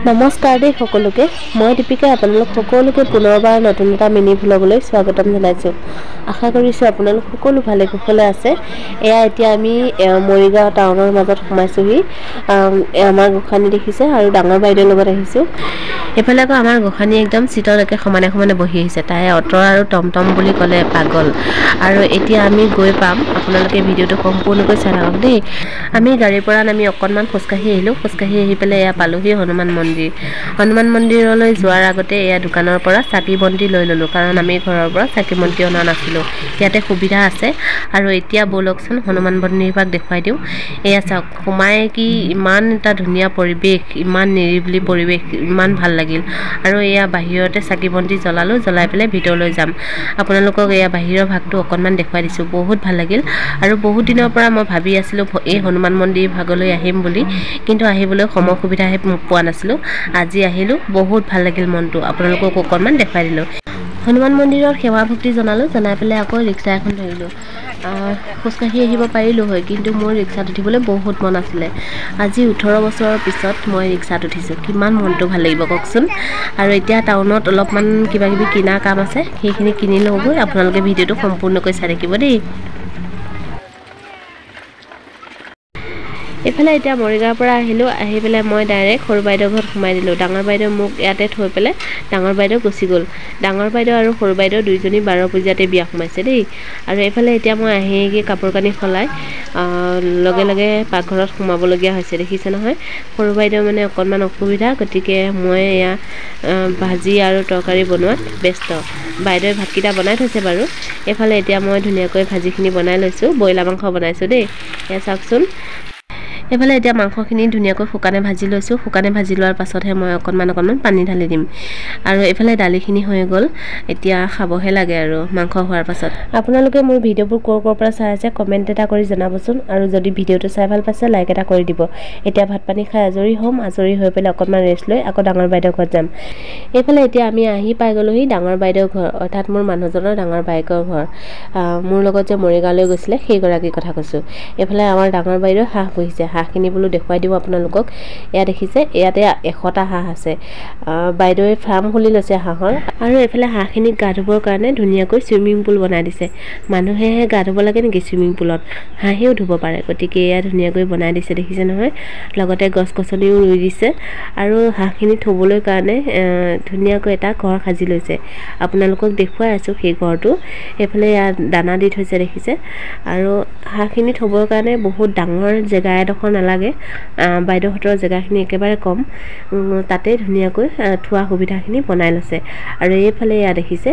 নমস্কাৰ দেই সকলোকে মই দীপিকা আপোনালোক সকলোকে পুনৰবাৰ নতুন এটা মিনি ভ্লগলৈ স্বাগতম জনাইছো আশা কৰিছো আপোনালোক সকলো ভালে কুশলে আছে এয়া এতিয়া আমি মৰিগাঁও টাউনৰ মাজত সোমাইছোহি আমাৰ গোখানি দেখিছে আৰু ডাঙৰ বাইদেউৰ লগত আহিছো এফালে আকৌ আমাৰ গোখানি একদম সিটলৈকে সমানে সমানে বহি আহিছে তাই অটো আৰু টমটম বুলি ক'লে পাগল আৰু এতিয়া আমি গৈ পাম আপোনালোকে ভিডিওটো সম্পূৰ্ণকৈ চাই থাকক দেই আমি গাড়ীৰ পৰা নামি অকনমান খোজকাঢ়ি আহিলো খোজকাঢ়ি আহি পেলে এয়া পালোহি হনুমান মন্দিৰলৈ যোৱাৰ আগতে এয়া দোকানৰ পৰা চাকি বন্তি লৈ ললো কাৰণ আমি ঘৰৰ পৰা চাকি বন্তি অনা নাছিলো ইয়াতে সুবিধা আছে আৰু এতিয়া বলকচোন হনুমান মন্দিৰ ভাগ দেখুৱাই দিও এয়া চাওক সোমাই কি ইমান এটা ধুনীয়া পৰিবেশ ইমান নিৰিবিলি পৰিবেশ ইমান ভাল লাগিল আৰু এয়া বাহিৰতে চাকি বন্তি জ্বলালো জ্বলাই পেলে ভিতৰলৈ যাম আপোনালোকক এয়া বাহিৰৰ ভাগটো অকনমান দেখুৱাই দিছো বহুত ভাল লাগিল আৰু বহুত দিনৰ পৰা মই ভাবি আছিলো এই হনুমান মন্দিৰ ভাগলৈ আহিম বুলি কিন্তু আহিবলৈ সময় সুবিধা পোৱা নাছিলো আজি আহিলো বহুত ভাল লাগিল মনটো আপোনালোকক অকনমান দেখাই দিলো হনুমান মন্দিৰৰ সেৱা ভক্তি জনালো জনাই পেলে আকৌ ৰিক্সা এখন ধৰিলো খোজকাঢ়ি আহিব পাৰিলো হয় কিন্তু মোৰ ৰিক্সাত উঠিবলৈ বহুত মন আছিলে আজি 18 বছৰৰ পিছত মই ৰিক্সাত উঠিছো কিমান মনটো ভাল লাগিব কওকচোন আৰু এতিয়া টাউনত অলপমান কিবা কিবি কিনা কাম আছে সেইখিনি কিনি লওঁগৈ আপোনালোকে ভিডিওটো সম্পূৰ্ণকৈ চাই থাকিব দেই এফালে এতিয়া মৰিগাঁৱৰ পৰা আহিলো আহি পেলে মই ডাইৰেক্ট সৰু বাইদেউৰ ঘৰত সোমাই দিলো ডাঙৰ বাইদেউ মোক ইয়াতে থৈ পেলে ডাঙৰ বাইদেউ গুচি গ'ল ডাঙৰ বাইদেউ আৰু সৰু বাইদেউ দুইজনী 12 পূজাতে বিয়া সোমাইছে দেই আৰু এফালে এতিয়া মই আহিগে কাপোৰ কানি খলাই লগে লগে পাকঘৰত সোমাবলগীয়া হৈছে দেখিছে নহয় সৰু বাইদেউ মানে অকনমান অসুবিধা গতিকে মই এয়া ভাজি আৰু তৰকাৰী বনোৱাত ব্যস্ত বাইদেউ ভাতকিটা বনাই থৈছে বাৰু এফালে এতিয়া মই ধুনীয়াকৈ ভাজিখিনি বনাই লৈছো বইলা মাংস বনাইছো দেই এয়া চাওকচোন এফালে এতিয়া মাংসখিনি ধুনীয়াকৈ শুকানে ভাজি লৈছো শুকানে ভাজি লোৱাৰ পাছতহে মই অকনমান পানী ঢালি দিম আৰু এফালে দালিখিনি হৈ গ'ল এতিয়া খাবহে লাগে আৰু মাংস হোৱাৰ পাছত আপোনালোকে মোৰ ভিডিওবোৰ কৰ পৰা চাই আছে কমেন্ট এটা কৰি জনাবচোন আৰু যদি ভিডিওটো চাই ভাল পাইছে লাইক এটা কৰি দিব এতিয়া ভাত পানী খাই আজৰি হ'ম আজৰি হৈ পেলে অকনমান ৰেষ্ট লৈ আকৌ ডাঙৰ বাইদেউৰ ঘৰত যাম এফালে এতিয়া আমি আহি পাই গলোহি ডাঙৰ বাইদেউৰ ঘৰ অৰ্থাৎ মোৰ মানুহজনৰ ডাঙৰ বাইকৰ ঘৰ মোৰ লগত যে মৰিগাঁৱলৈ গৈছিলে সেই গৰাকী কথা কৈছো এফালে আমাৰ ডাঙৰ বাইদেউ হাঁহ বহিছে হাঁহখিনি বলো দেখুৱাই দিও আপোনালোকক এয়া দেখিছে ইয়াতে 100টা হাঁহ আছে বাইদেউৱে ফাৰ্ম খুলি লৈছে হাঁহৰ আৰু এফালে হাঁহখিনিক গা ধুবৰ কাৰণে ধুনীয়াকৈ সুইমিং পুল বনাই দিছে মানুহেহে গা ধুব লাগে নেকি সুইমিং পুলত হাঁহেও ধুব পাৰে গতিকে এয়া ধুনীয়াকৈ বনাই দিছে দেখিছে নহয় লগতে গছ-গছনিও ৰুই দিছে আৰু হাঁহখিনি থবলৈ কাৰণে ধুনীয়াকৈ এটা ঘৰ সাজি লৈছে আপোনালোকক দেখুৱাই আছো সেই ঘৰটো এফালে ইয়া দানা দি থৈছে দেখিছে আৰু হাঁহখিনি থবৰ কাৰণে বহুত ডাঙৰ জেগা এডোখৰ নালাগে বাইদেউহঁতৰ জেগাখিনি একেবাৰে কম তাতে ধুনীয়াকৈ থোৱা সুবিধাখিনি বনাই লৈছে আৰু এইফালে ইয়া দেখিছে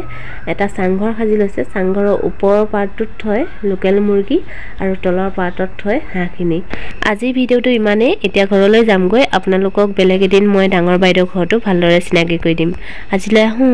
এটা চাংঘৰ সাজি লৈছে চাংঘৰৰ ওপৰৰ পাৰ্টটোত থয় লোকেল মুৰ্গী আৰু তলৰ পাৰ্টত থয় হাঁহখিনি আজি ভিডিওটো ইমানেই এতিয়া ঘৰলৈ যামগৈ আপোনালোকক বেলেগ এদিন মই ডাঙৰ বাইদেউৰ ঘৰটো ভালদৰে চিনাকি কৰি দিম আজিলৈ আহোঁ